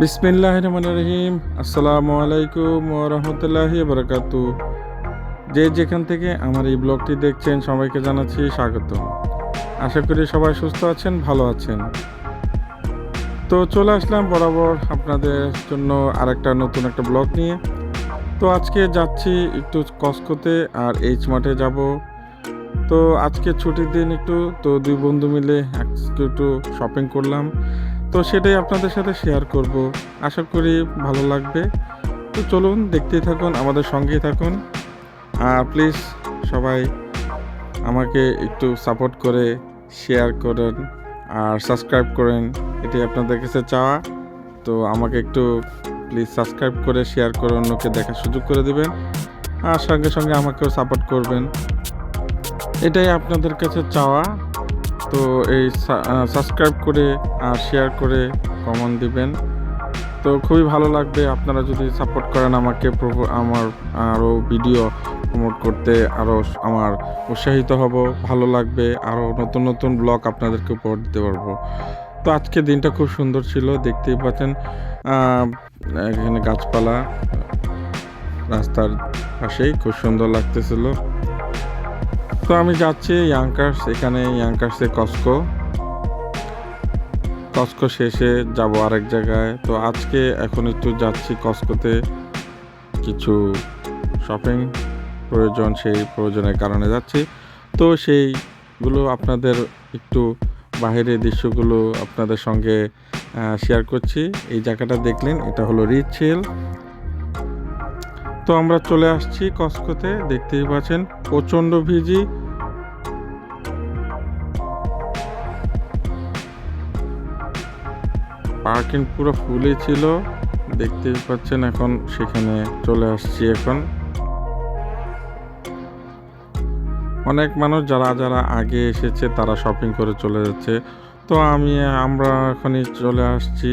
বিসমিল্লাহিররহমানিররহিম। আসসালামু আলাইকুম ওয়া রাহমাতুল্লাহি ওয়া বারাকাতুহু। যে যেখান থেকে আমার এই ব্লগটি দেখছেন সবাইকে জানাচ্ছি স্বাগতম। আশা করি সবাই সুস্থ আছেন, ভালো আছেন। তো চলে আসলাম বরাবর আপনাদের জন্য আরেকটা নতুন একটা ব্লগ নিয়ে। তো আজকে যাচ্ছি একটু কসকোতে আর এইচ মার্টে যাব। তো আজকে ছুটির দিন একটু, তো দুই বন্ধু মিলে আজকে একটু শপিং করলাম। তো সেটাই আপনাদের সাথে শেয়ার করব। আশা করি ভালো লাগবে। তো চলুন দেখতেই থাকুন, আমাদের সঙ্গেই থাকুন। আর প্লিজ সবাই আমাকে একটু সাপোর্ট করে শেয়ার করেন আর সাবস্ক্রাইব করেন, এটাই আপনাদের কাছে চাওয়া। তো আমাকে একটু প্লিজ সাবস্ক্রাইব করে শেয়ার করে অন্যকে দেখার সুযোগ করে দেবেন, আর সঙ্গে সঙ্গে আমাকেও সাপোর্ট করবেন, এটাই আপনাদের কাছে চাওয়া। তো এই সাবস্ক্রাইব করে আর শেয়ার করে কমেন্ট দিবেন, তো খুবই ভালো লাগবে আপনারা যদি সাপোর্ট করেন আমাকে। আমার আরও ভিডিও প্রমোট করতে আরও আমার উৎসাহিত হব, ভালো লাগবে, আরও নতুন নতুন ব্লগ আপনাদেরকে উপহার দিতে পারবো। তো আজকে দিনটা খুব সুন্দর ছিল, দেখতেই পাচ্ছেন এখানে গাছপালা রাস্তার পাশেই খুব সুন্দর লাগতেছিল। তো আমি যাচ্ছি ইয়াংকার্স, এখানে ইয়াংকার্সে কসকো শেষে যাব আরেক জায়গায়। তো আজকে এখন একটু যাচ্ছি কসকোতে, কিছু শপিং প্রয়োজন, সেই প্রয়োজনের কারণে যাচ্ছি। তো সেইগুলো আপনাদের একটু বাহিরের দৃশ্যগুলো আপনাদের সঙ্গে শেয়ার করছি। এই জায়গাটা দেখলেন, এটা হলো রিচ হিল। তো আমরা চলে আসছি কসকোতে, দেখতেই পাচ্ছেন প্রচণ্ড ভিজি। পার্কিং পুরো ফুলই ছিল, দেখতেই পাচ্ছেন। এখন সেখানে চলে আসছি। এখন অনেক মানুষ যারা আগে এসেছে তারা শপিং করে চলে যাচ্ছে। তো আমরা এখনই চলে আসছি,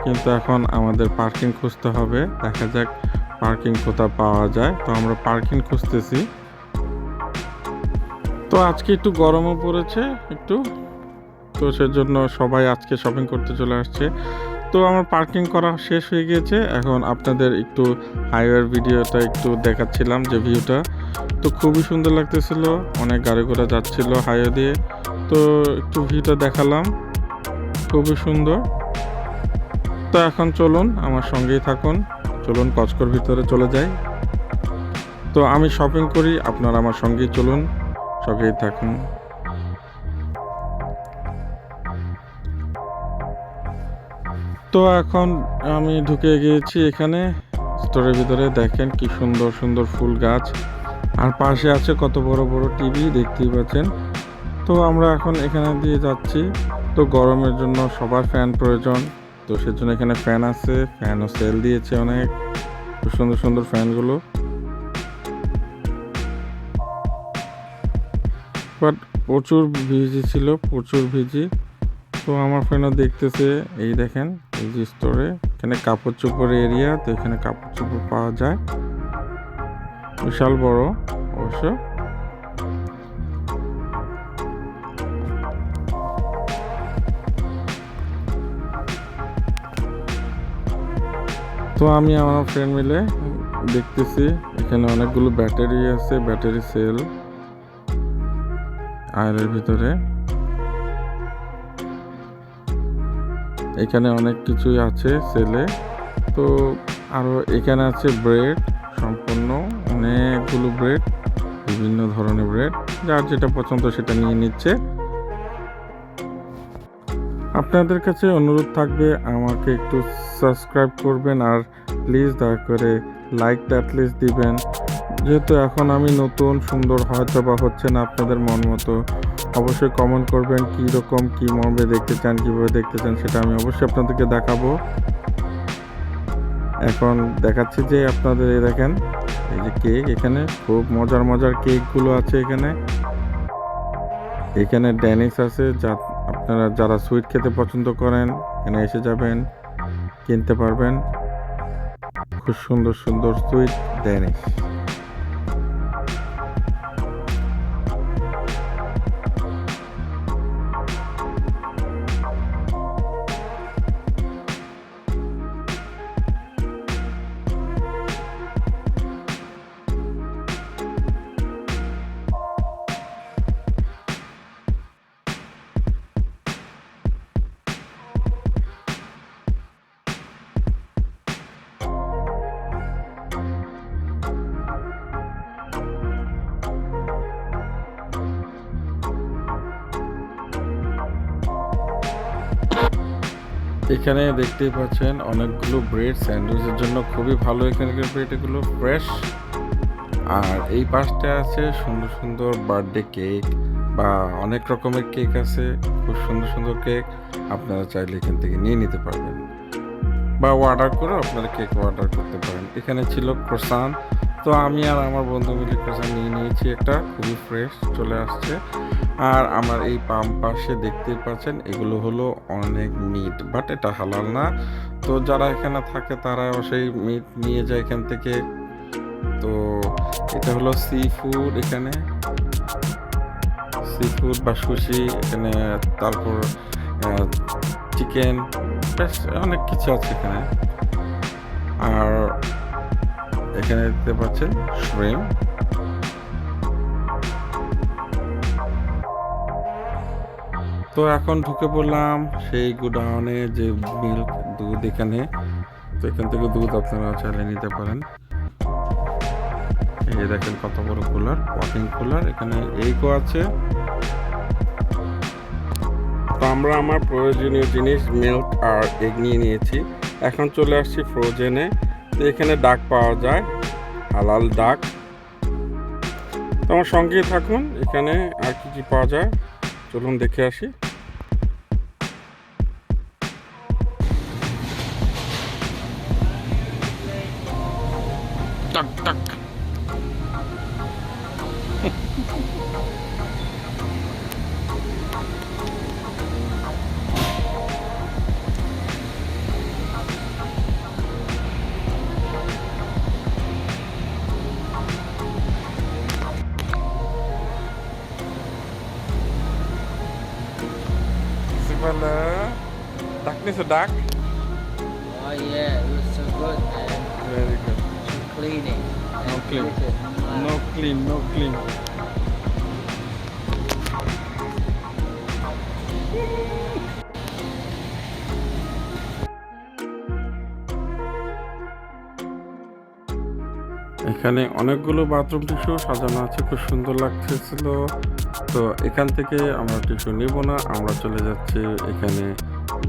কিন্তু এখন আমাদের পার্কিং খুঁজতে হবে। দেখা যাক পার্কিং কোথাও পাওয়া যায়। তো আমরা পার্কিং খুঁজতেছি। তো আজকে একটু গরমও পড়েছে একটু, তো সেজন্য সবাই আজকে শপিং করতে চলে আসছে। তো আমার পার্কিং করা শেষ হয়ে গিয়েছে। এখন আপনাদের একটু হাইওয়ের ভিডিওটা একটু দেখাচ্ছিলাম, যে ভিউটা তো খুবই সুন্দর লাগতেছিল, অনেক গাড়ি ঘোড়া যাচ্ছিল হাইওয়ে দিয়ে। তো একটু ভিউটা দেখালাম, খুবই সুন্দর। তো এখন চলুন আমার সঙ্গেই থাকুন, চলুন কসকোর ভিতরে চলে যাই। তো আমি শপিং করি, আপনারা আমার সঙ্গেই চলুন, সঙ্গেই থাকুন। তো এখন আমি ঢুকে গিয়েছি এখানে স্টোরের ভিতরে। দেখেন কি সুন্দর সুন্দর ফুল গাছ, আর পাশে আছে কত বড় বড় টিভি, দেখতেই পাচ্ছেন। তো আমরা এখন এখানে দিয়ে যাচ্ছি। তো গরমের জন্য সবার ফ্যান প্রয়োজন, তো সেজন্য এখানে ফ্যান আছে, ফ্যানও সেল দিয়েছে অনেক, খুব সুন্দর সুন্দর ফ্যানগুলো। বাট প্রচুর ভিজি ছিল, প্রচুর ভিজি। তো আমার ফ্রেন্ডও দেখতেছে, এই দেখেন এই যে স্টোরে, এখানে কাপড় চোপড়ের এরিয়া। তো এখানে কাপড় চোপড় পাওয়া যায়, বিশাল বড় অবশ্য। তো আমি আমার ফ্রেন্ড মিলে দেখতেছি, এখানে অনেকগুলো ব্যাটারি আছে, ব্যাটারি সেল আয়ের ভিতরে। এখানে অনেক কিছুই আছে সেলে। তো আরও এখানে আছে ব্রেড, সম্পূর্ণ অনেকগুলো ব্রেড, বিভিন্ন ধরনের ব্রেড, যার যেটা পছন্দ সেটা নিয়ে নিচ্ছে। আপনাদের কাছে অনুরোধ থাকবে আমাকে একটু সাবস্ক্রাইব করবেন, আর প্লিজ দয়া করে লাইকটা অ্যাটলিস্ট দিবেন। যেহেতু এখন আমি নতুন, সুন্দর হয়তো বা হচ্ছে না আপনাদের মন মতো, অবশ্যই কমেন্ট করবেন কীরকম কী মর্মে দেখতে চান, কীভাবে দেখতে চান, সেটা আমি অবশ্যই আপনাদেরকে দেখাবো। এখন দেখাচ্ছি যে আপনাদের এই দেখেন, এই যে কেক, এখানে খুব মজার মজার কেকগুলো আছে। এখানে ড্যানিশ আছে, যা আপনারা যারা সুইট খেতে পছন্দ করেন এখানে এসে যাবেন, কিনতে পারবেন। খুব সুন্দর সুন্দর সুইট ড্যানিশ। এখানে দেখতেই পাচ্ছেন অনেকগুলো ব্রেড, স্যান্ডউইচের জন্য খুবই ভালো এখানকার ব্রেড, এগুলো ফ্রেশ। আর এই পাশটা আছে সুন্দর সুন্দর বার্থডে কেক বা অনেক রকমের কেক আছে, খুব সুন্দর সুন্দর কেক। আপনারা চাইলে এখান থেকে নিয়ে নিতে পারবেন বা অর্ডার করে আপনারা কেক অর্ডার করতে পারেন। এখানে ছিল ক্রোসান, তো আমি আর আমার বন্ধু মিলে ক্রোসান নিয়ে নিয়েছি একটা, খুবই ফ্রেশ চলে আসছে। আর আমার এই পাম পাশে দেখতেই পাচ্ছেন এগুলো হলো অনেক মিট, বাট এটা হালাল না। তো যারা এখানে থাকে তারা সেই মিট নিয়ে যায় এখান থেকে। তো এটা হলো সি ফুড, এখানে সি ফুড বা সুশি এখানে, তারপর চিকেন, বেশ অনেক কিছু আছে এখানে। আর এখানে দেখতে পাচ্ছেন শ্রিম্প। তো এখন ঢুকে পড়লাম সেই গোডাউনে, যে মিল্ক দুধ এখানে। তো এখান থেকে দুধ আপনারা চাইলে নিতে পারেন। এই দেখেন কত বড় কুলার, ওয়াকিং কুলার, এখানে এগও আছে। তো আমরা আমার প্রয়োজনীয় জিনিস মিল্ক আর এগ নিয়ে নিয়েছি। এখন চলে আসছি ফ্রোজেনে। তো এখানে ডাক পাওয়া যায়, হালাল ডাক। তো আমার সঙ্গেই থাকুন, এখানে আর কি কি পাওয়া যায় চলুন দেখে আসি। টাক টাক। Sibala, duck is a duck. Oh yeah, it was so good, man. Very good. Cleaning. No and clean. delicious. Wow. No clean, no clean. এখানে অনেকগুলো বাথরুম টিস্যু সাজানো আছে, খুব সুন্দর লাগতেছিল। তো এখান থেকে আমরা টিস্যু নিব না, আমরা চলে যাচ্ছি, এখানে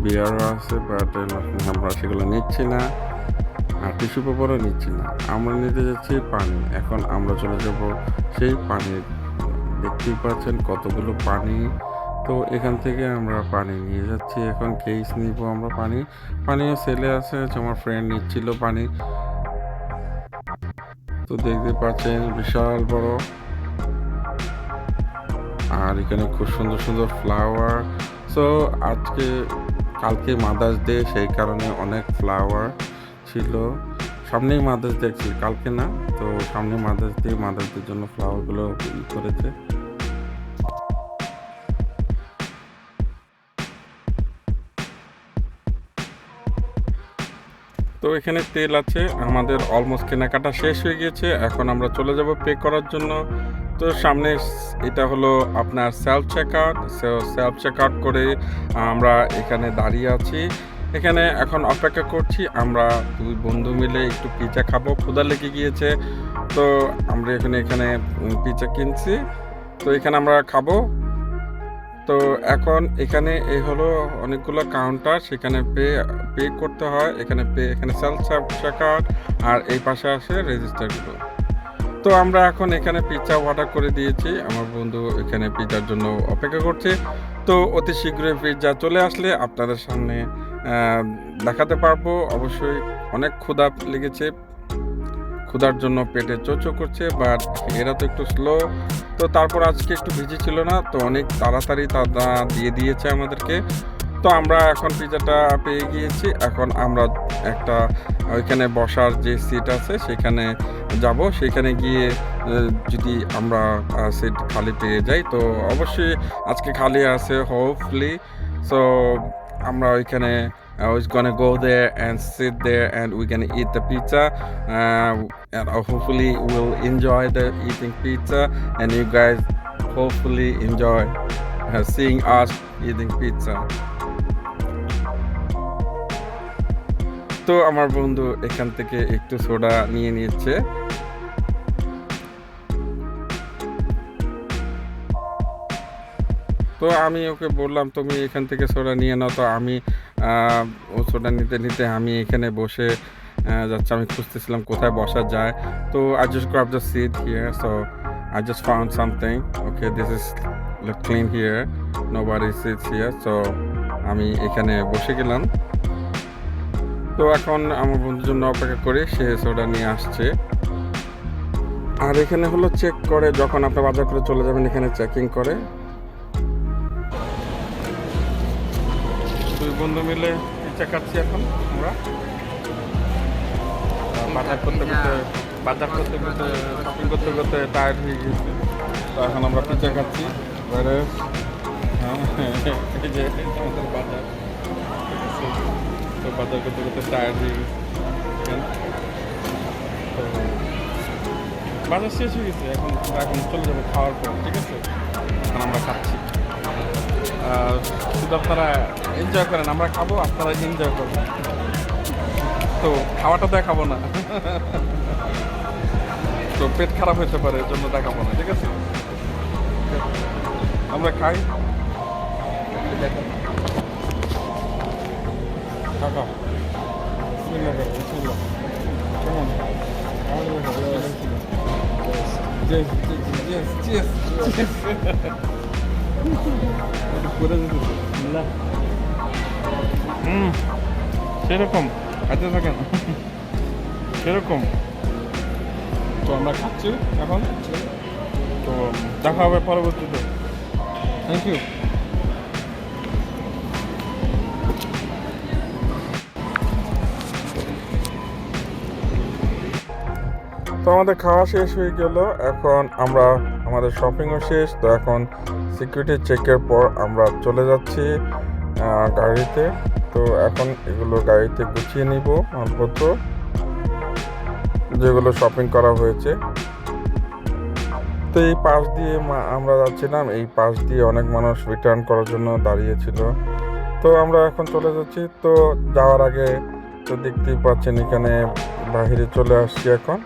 বিয়ারও আছে, বাট আমরা সেগুলো নিচ্ছি না, আর টিস্যু পেপারও নিচ্ছি না। আমরা নিতে যাচ্ছি পানি। এখন আমরা চলে যাব সেই পানি, দেখতেই পাচ্ছেন কতগুলো পানি। তো এখান থেকে আমরা পানি নিয়ে যাচ্ছি, এখন কেস নিব আমরা পানি। পানিও সেলে আছে, আমার ফ্রেন্ড নিচ্ছিল পানি। তো দেখতে পাচ্ছেন বিশাল বড়, আর এখানে খুব সুন্দর সুন্দর ফ্লাওয়ার। সো কালকে মাদার্স ডে, সেই কারণে অনেক ফ্লাওয়ার ছিল। সামনেই মাদার্স ডে, কালকে না, তো সামনে মাদার্স ডে, মাদার্সদের জন্য ফ্লাওয়ারগুলো করেছে। তো এখানে তেল আছে, আমাদের অলমোস্ট কেনাকাটা শেষ হয়ে গিয়েছে। এখন আমরা চলে যাব পে করার জন্য। তো সামনে এটা হলো আপনার self check out. Self check out করে আমরা এখানে দাঁড়িয়ে আছি, এখানে এখন অপেক্ষা করছি। আমরা দুই বন্ধু মিলে একটু পিৎজা খাবো, ক্ষুধা লেগে গিয়েছে। তো আমরা এখানে পিৎজা কিনছি, তো এখানে আমরা খাবো। তো এখন এখানে এই হলো অনেকগুলো কাউন্টার, সেখানে পে করতে হয়। এখানে সেলফ চেক আউট, আর এই পাশে আসে রেজিস্টারগুলো। তো আমরা এখন এখানে পিৎজা অর্ডার করে দিয়েছি, আমার বন্ধু এখানে পিৎজার জন্য অপেক্ষা করছে। তো অতি শীঘ্রই পিৎজা চলে আসলে আপনাদের সামনে দেখাতে পারবো। অবশ্যই অনেক ক্ষুধা লেগেছে, ক্ষুধার জন্য পেটে চোচো করছে, বাট এরা তো একটু স্লো। তো তারপর আজকে একটু ভিজি ছিল না, তো অনেক তাড়াতাড়ি তারা দিয়ে দিয়েছে আমাদেরকে। তো আমরা এখন পিৎজাটা পেয়ে গিয়েছি। এখন আমরা একটা ওইখানে বসার যে সিট আছে সেখানে যাব, সেখানে গিয়ে যদি আমরা সিট খালি পেয়ে যাই, তো অবশ্যই আজকে খালি আছে হোপফুলি। সো আমরা ওইখানে was gonna go there and sit there and we're gonna eat the pizza, and hopefully we'll enjoy the eating pizza, and you guys hopefully enjoy seeing us eating pizza. তো আমার বন্ধু এখান থেকে একটু soda নিয়ে নিচ্ছে। তো আমি ওকে বললাম তুমি এখান থেকে সোডা নিয়ে নাও, তো আমি ও সোডা নিতে নিতে আমি এখানে বসে যাচ্ছে, আমি খুঁজতেছিলাম কোথায় বসা যায়। তো I just grab the seat here, so I just found something. Okay, this is look clean here, nobody sits here, so আমি এখানে বসে গেলাম। তো এখন আমার বন্ধুর জন্য অপেক্ষা করি, সে সোডা নিয়ে আসছে। আর এখানে হলো চেক করে, যখন আপনি বাজার করে চলে যাবেন এখানে চেকিং করে। দুই বন্ধু মিলে পিৎজা খাচ্ছি এখন আমরা। বাজার করতে করতে শপিং করতে করতে টায়ার্ড হয়ে গেছে, তো এখন আমরা পিৎজা খাচ্ছি। এই যে আমাদের বাজার, তো বাজার করতে করতে টায়ার্ড হয়ে গেছে। তো বাজার শেষ হয়ে গেছে, এখন এখন চলে যাবো খাওয়ার পর, ঠিক আছে? এখন আমরা খাচ্ছি। শুধু আপনারা এনজয় করেন, আমরা খাবো, আপনারা এনজয় করবেন। তো খাওয়াটা দেখাবো না, তো পেট খারাপ হতে পারে, এর জন্য দেখাবো না, ঠিক আছে? আমরা খাই, খাও। কেমন? সেরকম খাইতে থাকেন, সেরকম। তো আমরা খাচ্ছি এখন, তো দেখা হবে পরবর্তীতে। Thank you. তো আমাদের খাওয়া শেষ হয়ে গেল, এখন আমরা আমাদের শপিংও শেষ। তো এখন সিকিউরিটি চেকের পর আমরা চলে যাচ্ছি গাড়িতে। তো এখন এগুলো গাড়িতে গুছিয়ে নিব, মালপত্র যেগুলো শপিং করা হয়েছে। তো এই পাশ দিয়ে আমরা যাচ্ছিলাম, এই পাশ দিয়ে অনেক মানুষ রিটার্ন করার জন্য দাঁড়িয়েছিল। তো আমরা এখন চলে যাচ্ছি। তো যাওয়ার আগে তো দেখতেই পাচ্ছেন এখানে বাহিরে চলে আসছি এখন।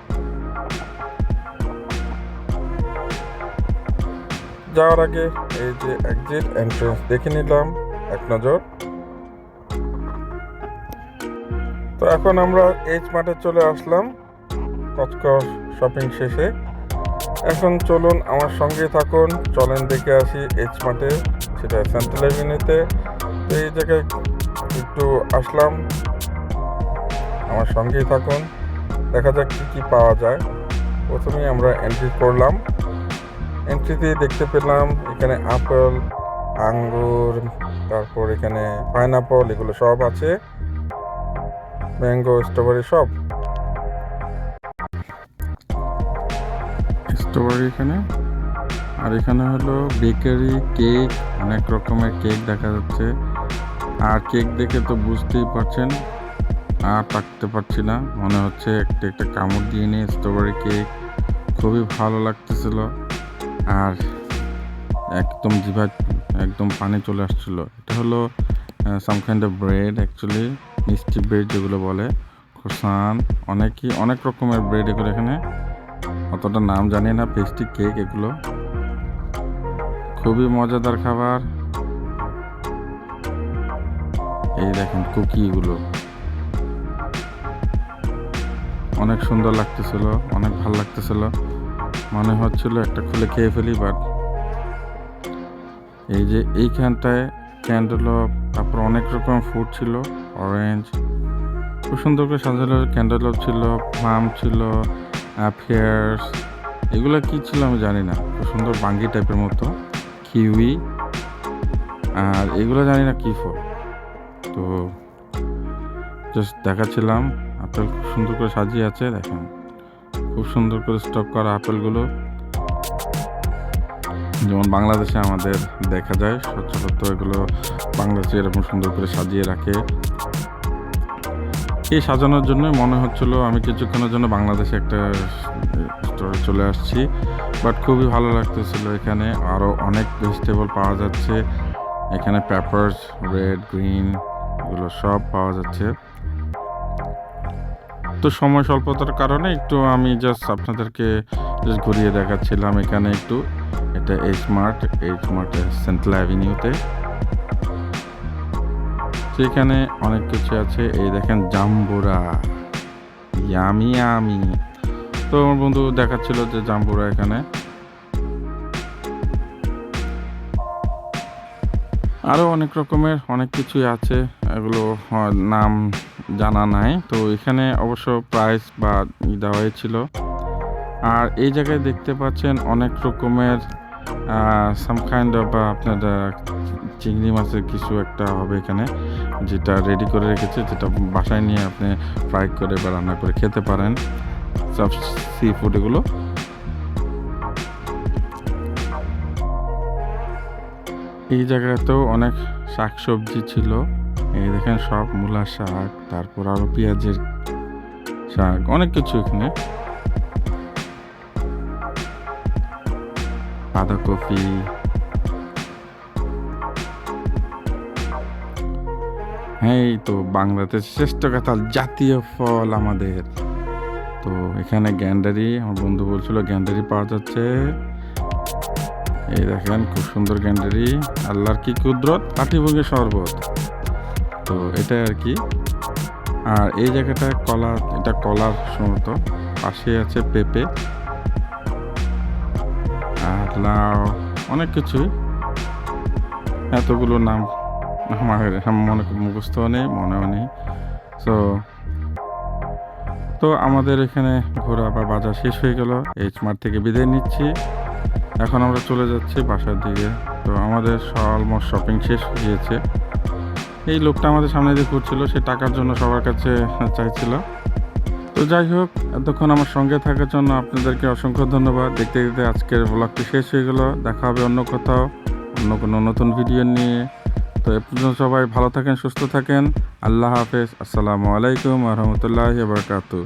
যাওয়ার আগে এই যে এক্সিট এন্ট্রেন্স দেখে নিলাম এক নজর। তো এখন আমরা এইচ মার্টে চলে আসলাম কচকর শপিং শেষে। এখন চলুন আমার সঙ্গে থাকুন, চলেন দেখে আসি এইচ মার্টে, সেটা সেন্ট্রাল এভিনিউতে। তো এই জায়গায় একটু আসলাম, আমার সঙ্গেই থাকুন, দেখা যাক কী কী পাওয়া যায়। প্রথমেই আমরা এন্ট্রি করলাম। এন্ট্রিতে দেখতে পেলাম এখানে আপেল, আঙ্গুর, তারপর এখানে পাইনাপল, এগুলো সব আছে, ম্যাঙ্গো, স্ট্রবেরি, সব স্ট্রবেরি এখানে। আর এখানে হলো বেকারি, কেক, অনেক রকমের কেক দেখা যাচ্ছে। আর কেক দেখে তো বুঝতেই পারছেন, আর থাকতে পারছি না, মনে হচ্ছে একটা কামড় দিয়ে নিয়ে। স্ট্রবেরি কেক খুবই ভালো লাগতেছিল, আর একদম জিভা একদম পানি চলে আসছিল। এটা হলো some kind of bread, actually মিষ্টি ব্রেড যেগুলো বলে, খোসান, অনেক রকমের ব্রেড এগুলো এখানে, অতটা নাম জানি না। পেস্ট্রি কেক, এগুলো খুবই মজাদার খাবার। এই দেখেন কুকিগুলো অনেক সুন্দর লাগতেছিল, অনেক ভালো লাগতেছিল, মনে হচ্ছিল একটা খুলে খেয়ে ফেলি। বাট এই যে এইখানটায় ক্যান্ডেলপ, তারপর অনেক রকম ফুড ছিল, অরেঞ্জ, খুব সুন্দর করে সাজানো ক্যান্ডেলপ ছিল, প্লাম ছিল, পেয়ার্স, এগুলো কি ছিল আমি জানি না, খুব সুন্দর বাঙ্গি টাইপের মতো, কিউই, আর এগুলো জানি না কী ফল। তো জাস্ট দেখাচ্ছিলাম, আপেল খুব সুন্দর করে সাজিয়ে আছে, দেখেন খুব সুন্দর করে স্টক করা আপেলগুলো, যেমন বাংলাদেশে আমাদের দেখা যায় সচরাচর, এগুলো বাংলাদেশে এরকম সুন্দর করে সাজিয়ে রাখে। এই সাজানোর জন্যই মনে হচ্ছিল আমি কিছুক্ষণের জন্য বাংলাদেশে একটা স্টোরে চলে আসছি। বাট খুবই ভালো লাগতেছিল, এখানে আরও অনেক ভেজিটেবল পাওয়া যাচ্ছে, এখানে পেপারস, রেড, গ্রিন, এগুলো সব পাওয়া যাচ্ছে। তো সময় স্বল্পতার কারণে একটু আমি জাস্ট আপনাদেরকে ঘুরিয়ে দেখাচ্ছিলাম এখানে একটু। এটা এইচ মার্ট সেন্ট্রাল অ্যাভিনিউতে। সেখানে অনেক কিছু আছে। এই দেখেন জাম্বুরা, ইয়ামি ইয়ামি। তো আমার বন্ধু দেখাচ্ছিল যে জাম্বুরা এখানে আরও অনেক রকমের অনেক কিছুই আছে, এগুলো নাম জানা নাই। তো এখানে অবশ্য প্রাইস বা দেওয়া হয়েছিল। আর এই জায়গায় দেখতে পাচ্ছেন অনেক রকমের সাম কাইন্ড অফ আপনার চিংড়ি মাছের কিছু একটা হবে এখানে, যেটা রেডি করে রেখেছে, যেটা বাসায় নিয়ে আপনি ফ্রাই করে বা রান্না করে খেতে পারেন, সব সি ফুড এগুলো। এই জায়গাতেও অনেক শাক সবজি ছিল। এই দেখেন সব মূলা শাক, তারপর আরো পেঁয়াজের শাক, অনেক কিছু এখানে, বাঁধাকপি। হ্যাঁ, এই তো বাংলাদেশ শ্রেষ্ঠ কাঁঠাল, জাতীয় ফল আমাদের। তো এখানে গ্যান্ডারি, আমার বন্ধু বলছিল গ্যান্ডারি পাওয়া যাচ্ছে। এই দেখেন খুব সুন্দর গ্যান্ডারি, আল্লাহর কি কুদরত, পাটিভঙ্গের শরবত। তো এটাই আর কি। আর এই জায়গাটায় কলা, এটা কলার সমত, পাশে আছে পেঁপে আর লাউ, অনেক কিছুই। এতগুলো নাম আমার মনে মুখস্থ নেই, মনেও নেই। তো আমাদের এখানে ঘোরা বা বাজার শেষ হয়ে গেল। এই মাঠ থেকে বিদায় নিচ্ছি, এখন আমরা চলে যাচ্ছি বাসার দিকে। তো আমাদের অলমোস্ট শপিং শেষ হয়ে গিয়েছে। এই লোকটা আমাদের সামনে দিয়ে ঘুরছিল, সে টাকার জন্য সবার কাছে চাইছিল। তো যাই হোক, এতক্ষণ আমার সঙ্গে থাকার জন্য আপনাদেরকে অসংখ্য ধন্যবাদ। দেখতে দেখতে আজকের ব্লগটি শেষ হয়ে গেল। দেখা হবে অন্য কোথাও, অন্য কোনো নতুন ভিডিও নিয়ে। তো এ পর্যন্ত সবাই ভালো থাকেন, সুস্থ থাকেন। আল্লাহ হাফেজ। আসসালামু আলাইকুম ওয়া রাহমাতুল্লাহি ওয়া বারাকাতুহু।